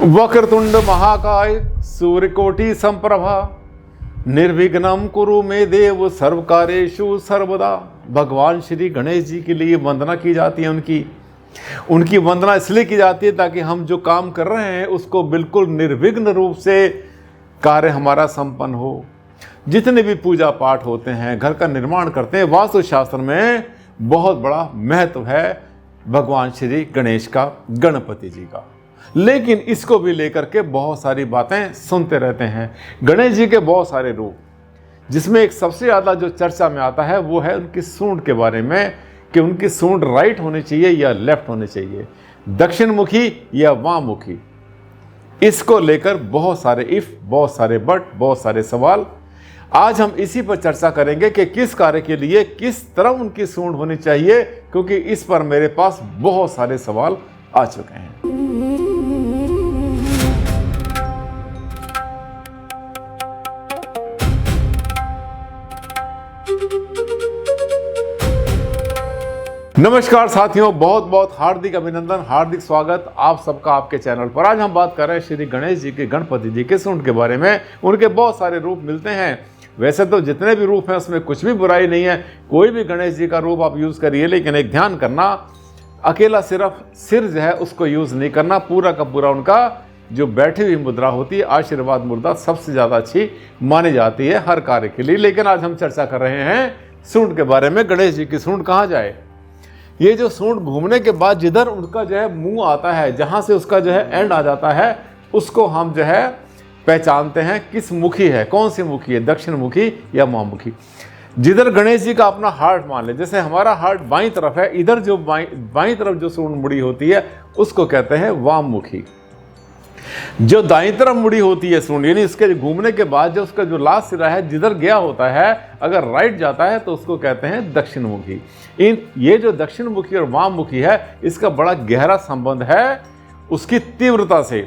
वक्रतुंड महाकाय सूर्यकोटि संप्रभा निर्विघ्नं कुरु मे देव सर्व कार्येषु सर्वदा। भगवान श्री गणेश जी के लिए वंदना की जाती है। उनकी वंदना इसलिए की जाती है ताकि हम जो काम कर रहे हैं उसको बिल्कुल निर्विघ्न रूप से कार्य हमारा संपन्न हो। जितने भी पूजा पाठ होते हैं, घर का निर्माण करते हैं, वास्तुशास्त्र में बहुत बड़ा महत्व है भगवान श्री गणेश का, गणपति जी का। लेकिन इसको भी लेकर के बहुत सारी बातें सुनते रहते हैं। गणेश जी के बहुत सारे रूप, जिसमें एक सबसे ज़्यादा जो चर्चा में आता है वो है उनकी सूंड के बारे में, कि उनकी सूंड राइट होनी चाहिए या लेफ्ट होनी चाहिए, दक्षिण मुखी या वाम मुखी। इसको लेकर बहुत सारे इफ, बहुत सारे बट, बहुत सारे सवाल। आज हम इसी पर चर्चा करेंगे कि किस कार्य के लिए किस तरह उनकी सूंड होनी चाहिए, क्योंकि इस पर मेरे पास बहुत सारे सवाल आ चुके हैं। नमस्कार साथियों, बहुत बहुत हार्दिक अभिनंदन, हार्दिक स्वागत आप सबका आपके चैनल पर। आज हम बात कर रहे हैं श्री गणेश जी के, गणपति जी के सूंड के बारे में। उनके बहुत सारे रूप मिलते हैं। वैसे तो जितने भी रूप हैं उसमें कुछ भी बुराई नहीं है, कोई भी गणेश जी का रूप आप यूज़ करिए, लेकिन एक ध्यान करना, अकेला सिर्फ सिर जो है उसको यूज़ नहीं करना, पूरा का पूरा उनका जो बैठी हुई मुद्रा होती है, आशीर्वाद मुद्रा सबसे ज़्यादा अच्छी मानी जाती है हर कार्य के लिए। लेकिन आज हम चर्चा कर रहे हैं सूंड के बारे में। गणेश जी की सूंड कहाँ जाए? ये जो सूंड घूमने के बाद जिधर उनका जो है मुंह आता है, जहाँ से उसका जो है एंड आ जाता है, उसको हम जो है पहचानते हैं किस मुखी है, कौन सी मुखी है, दक्षिण मुखी या वाम मुखी। जिधर गणेश जी का अपना हार्ट मान ले, जैसे हमारा हार्ट बाईं तरफ है, इधर जो बाईं तरफ जो सूंड मुड़ी होती है उसको कहते हैं वाम मुखी। जो दाईं तरफ मुड़ी होती है सूंड, यानी इसके घूमने के बाद जो उसका जो लास्ट सिरा है जिधर गया होता है, अगर राइट जाता है तो उसको कहते हैं दक्षिण मुखी। ये जो दक्षिण मुखी और वाम मुखी है, इसका बड़ा गहरा संबंध है उसकी तीव्रता से,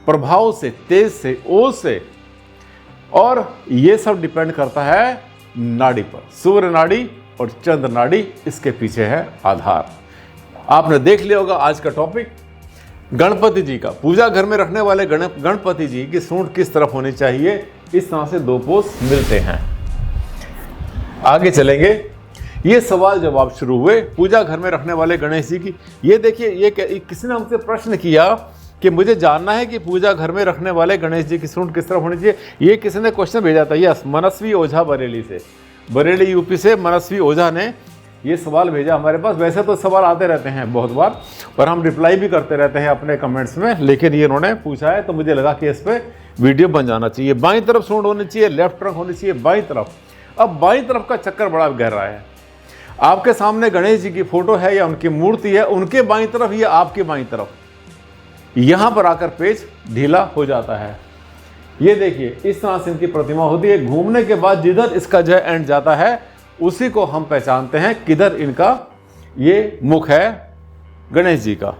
प्रभाव से, तेज से, ओज से, और ये सब डिपेंड करता है नाड़ी पर। सूर्य नाड़ी और चंद्र नाड़ी इसके पीछे है आधार। आपने देख लिया होगा आज का टॉपिक गणपति जी का। पूजा घर में रखने वाले गणपति जी की सूंड किस तरफ होनी चाहिए, इस तरह से दो पोज मिलते हैं। आगे चलेंगे। ये सवाल जवाब शुरू हुए पूजा घर में रखने वाले गणेश जी की। ये देखिए, ये किसी ने हमसे प्रश्न किया कि मुझे जानना है कि पूजा घर में रखने वाले गणेश जी की सूंड किस तरफ होनी चाहिए। ये किसी ने क्वेश्चन भेजा था, यस, मनस्वी ओझा बरेली से, बरेली यूपी से मनस्वी ओझा ने ये सवाल भेजा हमारे पास। वैसे तो सवाल आते रहते हैं बहुत बार और हम रिप्लाई भी करते रहते हैं अपने कमेंट्स में, लेकिन ये इन्होंने पूछा है तो मुझे लगा कि इस पर वीडियो बन जाना चाहिए। बाईं तरफ सूंड होनी चाहिए, लेफ्ट ट्रंक होनी चाहिए, बाईं तरफ। अब बाईं तरफ का चक्कर बड़ा गहरा है। आपके सामने गणेश जी की फोटो है या उनकी मूर्ति है, उनके बाईं तरफ या आपके बाईं तरफ, यहां पर आकर पेज ढीला हो जाता है। ये देखिए, इस तरह से इनकी प्रतिमा होती है। घूमने के बाद जिधर इसका जो एंड जाता है उसी को हम पहचानते हैं किधर इनका ये मुख है गणेश जी का।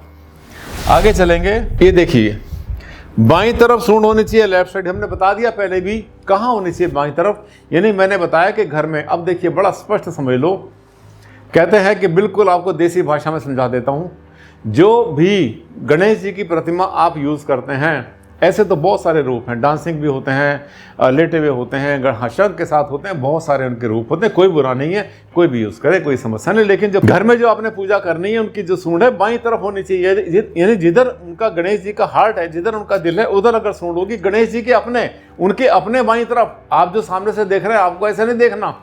आगे चलेंगे। ये देखिए, बाईं तरफ सूंड होनी चाहिए, लेफ्ट साइड। हमने बता दिया पहले भी कहाँ होनी चाहिए बाईं तरफ, यानी मैंने बताया कि घर में। अब देखिए, बड़ा स्पष्ट समझ लो। कहते हैं कि बिल्कुल आपको देसी भाषा में समझा देता हूँ। जो भी गणेश जी की प्रतिमा आप यूज़ करते हैं, ऐसे तो बहुत सारे रूप हैं, डांसिंग भी होते हैं, लेटे हुए होते हैं, शंख के साथ होते हैं, बहुत सारे उनके रूप होते हैं। कोई बुरा नहीं है, कोई भी यूज़ करे, कोई समस्या नहीं। लेकिन जो घर में जो आपने पूजा करनी है, उनकी जो सूंड है बाईं तरफ होनी चाहिए। यानी जिधर उनका गणेश जी का हार्ट है, जिधर उनका दिल है, उधर अगर सूंड होगी गणेश जी के अपने, उनके अपने बाईं तरफ, आप जो सामने से देख रहे हैं आपको ऐसा नहीं देखना,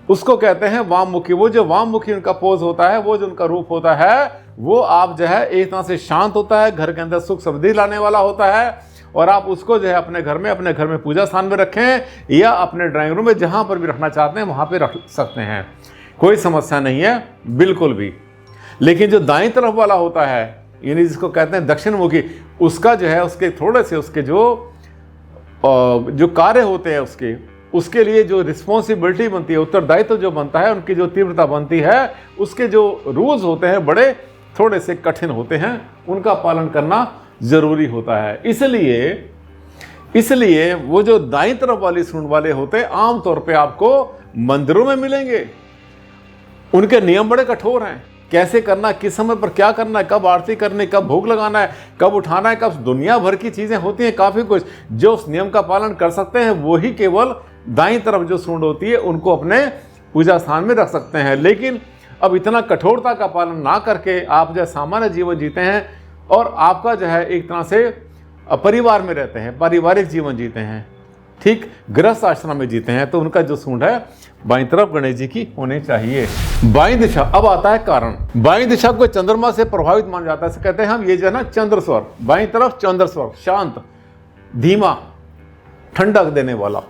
उसको कहते हैं वाम मुखी। वो जो वाम मुखी उनका पोज होता है, वो जो उनका रूप होता है, वो आप जो है एक तरह से शांत होता है, घर के अंदर सुख समृद्धि लाने वाला होता है। और आप उसको जो है अपने घर में पूजा स्थान में रखें या अपने ड्राइंग रूम में, जहां पर भी रखना चाहते हैं वहां पे रख सकते हैं, कोई समस्या नहीं है बिल्कुल भी। लेकिन जो दाईं तरफ वाला होता है, यानी जिसको कहते हैं दक्षिण मुखी, उसका जो है उसके थोड़े से उसके जो कार्य होते हैं, उसके लिए जो रिस्पॉन्सिबिलिटी बनती है, उत्तरदायित्व जो बनता है, उनकी जो तीव्रता बनती है, उसके जो रूल्स होते हैं बड़े थोड़े से कठिन होते हैं, उनका पालन करना जरूरी होता है। इसलिए वो जो दाईं तरफ वाली सूंड वाले होते हैं, आमतौर पे आपको मंदिरों में मिलेंगे। उनके नियम बड़े कठोर हैं। कैसे करना, किस समय पर क्या करना है, कब आरती करनी, कब भोग लगाना है, कब उठाना है, कब, दुनिया भर की चीज़ें होती हैं, काफ़ी कुछ। जो उस नियम का पालन कर सकते हैं वही केवल दाईं तरफ जो सूंड होती है उनको अपने पूजा स्थान में रख सकते हैं। लेकिन अब इतना कठोरता का पालन ना करके आप जो सामान्य जीवन जीते हैं और आपका जो है एक तरह से परिवार में रहते हैं, पारिवारिक जीवन जीते हैं, ठीक गृहस्थ आश्रम में जीते हैं, तो उनका जो सूंड है बाईं तरफ गणेश जी की होनी चाहिए। बाईं दिशा, अब आता है कारण। बाईं दिशा को चंद्रमा से प्रभावित माना जाता है, कहते हैं हम ये जो है ना चंद्र स्वर, बाईं तरफ चंद्र स्वर, शांत, धीमा, ठंडक देने वाला,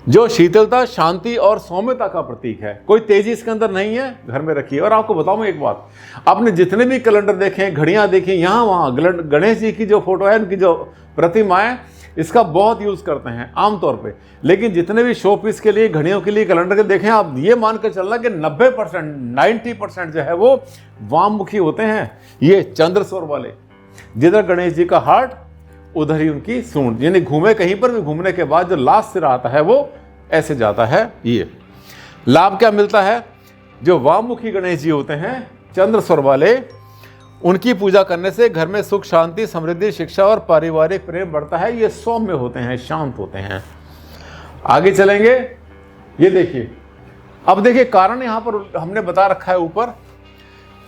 जो शीतलता, शांति और सौम्यता का प्रतीक है। कोई तेजी इसके अंदर नहीं है, घर में रखिए। और आपको बताऊं एक बात, आपने जितने भी कैलेंडर देखे, घड़ियां देखी, यहाँ वहाँ गणेश जी की जो फोटो है, उनकी जो प्रतिमा है, इसका बहुत यूज करते हैं आमतौर पे। लेकिन जितने भी शो पीस के लिए, घड़ियों के लिए कैलेंडर के देखें, आप ये मानकर चलना कि 90%, 90% जो है वो वाममुखी होते हैं, ये चंद्र स्वर वाले। जिधर गणेश जी का हार्ट उधर ही उनकी सूंड, यानी घूमे कहीं पर भी, घूमने के बाद जो लास्ट सिरा आता है वो ऐसे जाता है। ये लाभ क्या मिलता है, जो वाममुखी गणेश जी होते हैं चंद्र स्वर वाले, उनकी पूजा करने से घर में सुख, शांति, समृद्धि, शिक्षा और पारिवारिक प्रेम बढ़ता है। ये सौम्य होते हैं, शांत होते हैं। आगे चलेंगे, ये देखिए, अब देखिए कारण यहां पर हमने बता रखा है ऊपर।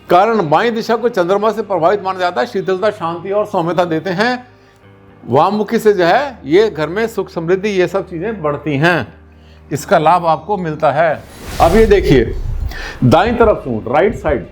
कारण बाईं दिशा को चंद्रमा से प्रभावित माना जाता है, शीतलता, शांति और सौम्यता देते हैं। वाममुखी से जो है ये घर में सुख, समृद्धि, ये सब चीजें बढ़ती हैं, इसका लाभ आपको मिलता है। अब ये देखिए, दाईं तरफ सूंड, राइट साइड,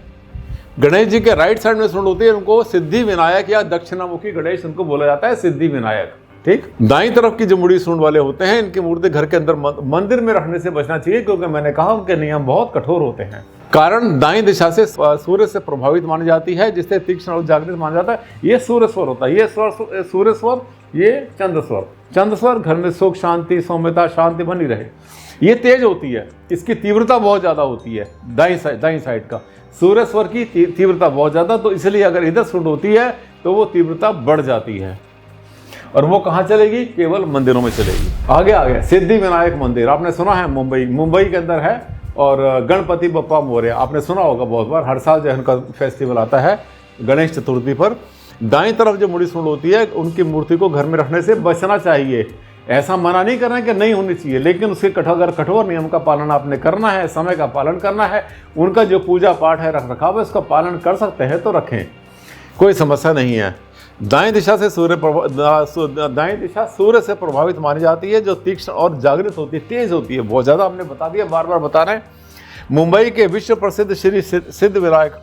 गणेश जी के राइट साइड में सूंड होती है, उनको सिद्धि विनायक या दक्षिणामुखी गणेश उनको बोला जाता है, सिद्धि विनायक, ठीक। दाईं तरफ की जो मुड़ी सूंड वाले होते हैं, इनकी मूर्ति घर के अंदर मंदिर में रखने से बचना चाहिए, क्योंकि मैंने कहा उनके नियम बहुत कठोर होते हैं। कारण दाईं दिशा से सूर्य से प्रभावित मानी जाती है, जिससे तीक्ष्ण और जागृत माना जाता है। ये सूर्य स्वर होता है, ये स्वर सूर्य स्वर, ये चंद्र स्वर। चंद्र स्वर घर में सुख, शांति, सौम्यता, शांति बनी रहे। ये तेज होती है, इसकी तीव्रता बहुत ज्यादा होती है, दाईं साइड का सूर्य स्वर की तीव्रता बहुत ज्यादा, तो इसलिए अगर इधर सूंड होती है तो वो तीव्रता बढ़ जाती है। और वो कहाँ चलेगी, केवल मंदिरों में चलेगी। आगे सिद्धि विनायक मंदिर आपने सुना है, मुंबई के अंदर है। और गणपति बप्पा मोरया आपने सुना होगा बहुत बार, हर साल जो है उनका फेस्टिवल आता है गणेश चतुर्थी पर। दाईं तरफ जो मुड़ी सूंड होती है, उनकी मूर्ति को घर में रखने से बचना चाहिए। ऐसा मना नहीं कर रहे हैं कि नहीं होनी चाहिए, लेकिन उसके कठोर नियम का पालन आपने करना है, समय का पालन करना है। उनका जो पूजा पाठ है, रख रखाव है, उसका पालन कर सकते हैं तो रखें, कोई समस्या नहीं है। दाईं दिशा सूर्य से प्रभावित मानी जाती है, जो तीक्ष्ण और जागृत होती है, तेज होती है बहुत ज़्यादा। हमने बता दिया, बार बार बता रहे हैं। मुंबई के विश्व प्रसिद्ध श्री सिद्धि विनायक,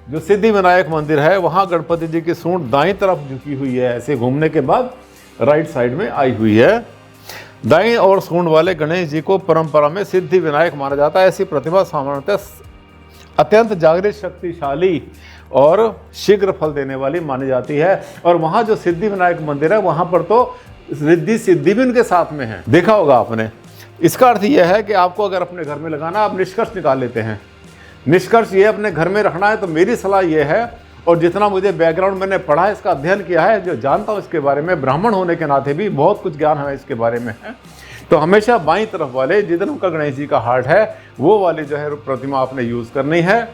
जो सिद्धि विनायक मंदिर है, वहाँ गणपति जी की सूंड दाईं तरफ झुकी हुई है, ऐसे घूमने के बाद राइट साइड में आई हुई है। दाईं और सूंड वाले गणेश जी को परंपरा में सिद्धि विनायक माना जाता है। ऐसी प्रतिमा सामान्यतः अत्यंत जागृत, शक्तिशाली और शीघ्र फल देने वाली मानी जाती है। और वहाँ जो सिद्धि विनायक मंदिर है, वहाँ पर तो रिद्धि सिद्धि भी उनके साथ में है, देखा होगा आपने। इसका अर्थ यह है कि आपको अगर अपने घर में लगाना, आप निष्कर्ष निकाल लेते हैं। निष्कर्ष ये अपने घर में रखना है, तो मेरी सलाह ये है, और जितना मुझे बैकग्राउंड मैंने पढ़ा है, इसका अध्ययन किया है, जो जानता हूँ इसके बारे में, ब्राह्मण होने के नाते भी बहुत कुछ ज्ञान हमें इसके बारे में है, तो हमेशा बाईं तरफ वाले, जिधर उनका गणेश जी का हार्ट है, वो वाली जो है प्रतिमा आपने यूज करनी है।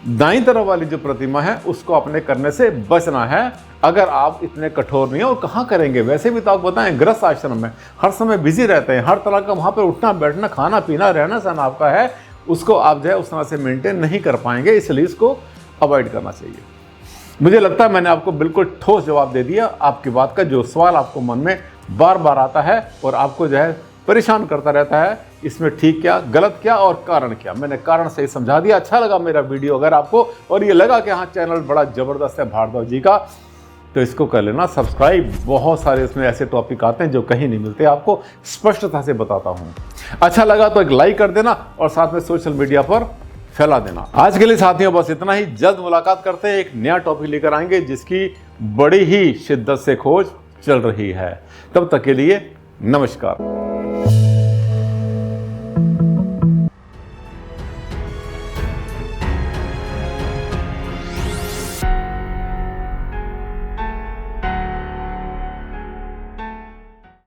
दाईं तरफ वाली जो प्रतिमा है उसको आपने करने से बचना है, अगर आप इतने कठोर नहीं है। और कहाँ करेंगे, वैसे भी तो आप बताएं, गृहस्थ आश्रम में हर समय बिजी रहते हैं, हर तरह का वहाँ पर उठना बैठना, खाना पीना, रहना सहना आपका है, उसको आप जो है उस तरह से मेंटेन नहीं कर पाएंगे, इसलिए इसको अवॉइड करना चाहिए। मुझे लगता है मैंने आपको बिल्कुल ठोस जवाब दे दिया आपकी बात का, जो सवाल आपको मन में बार बार आता है और आपको जो है परेशान करता रहता है, इसमें ठीक क्या, गलत क्या और कारण क्या, मैंने कारण से ही समझा दिया। अच्छा लगा मेरा वीडियो अगर आपको, और ये लगा कि हाँ चैनल बड़ा ज़बरदस्त है भारद्वाज जी का, तो इसको कर लेना सब्सक्राइब। बहुत सारे इसमें ऐसे टॉपिक आते हैं जो कहीं नहीं मिलते, आपको स्पष्टता से बताता हूँ। अच्छा लगा तो एक लाइक कर देना और साथ में सोशल मीडिया पर फैला देना। आज के लिए साथियों बस इतना ही। जल्द मुलाकात करते हैं, एक नया टॉपिक लेकर आएंगे जिसकी बड़ी ही शिद्दत से खोज चल रही है। तब तक के लिए नमस्कार।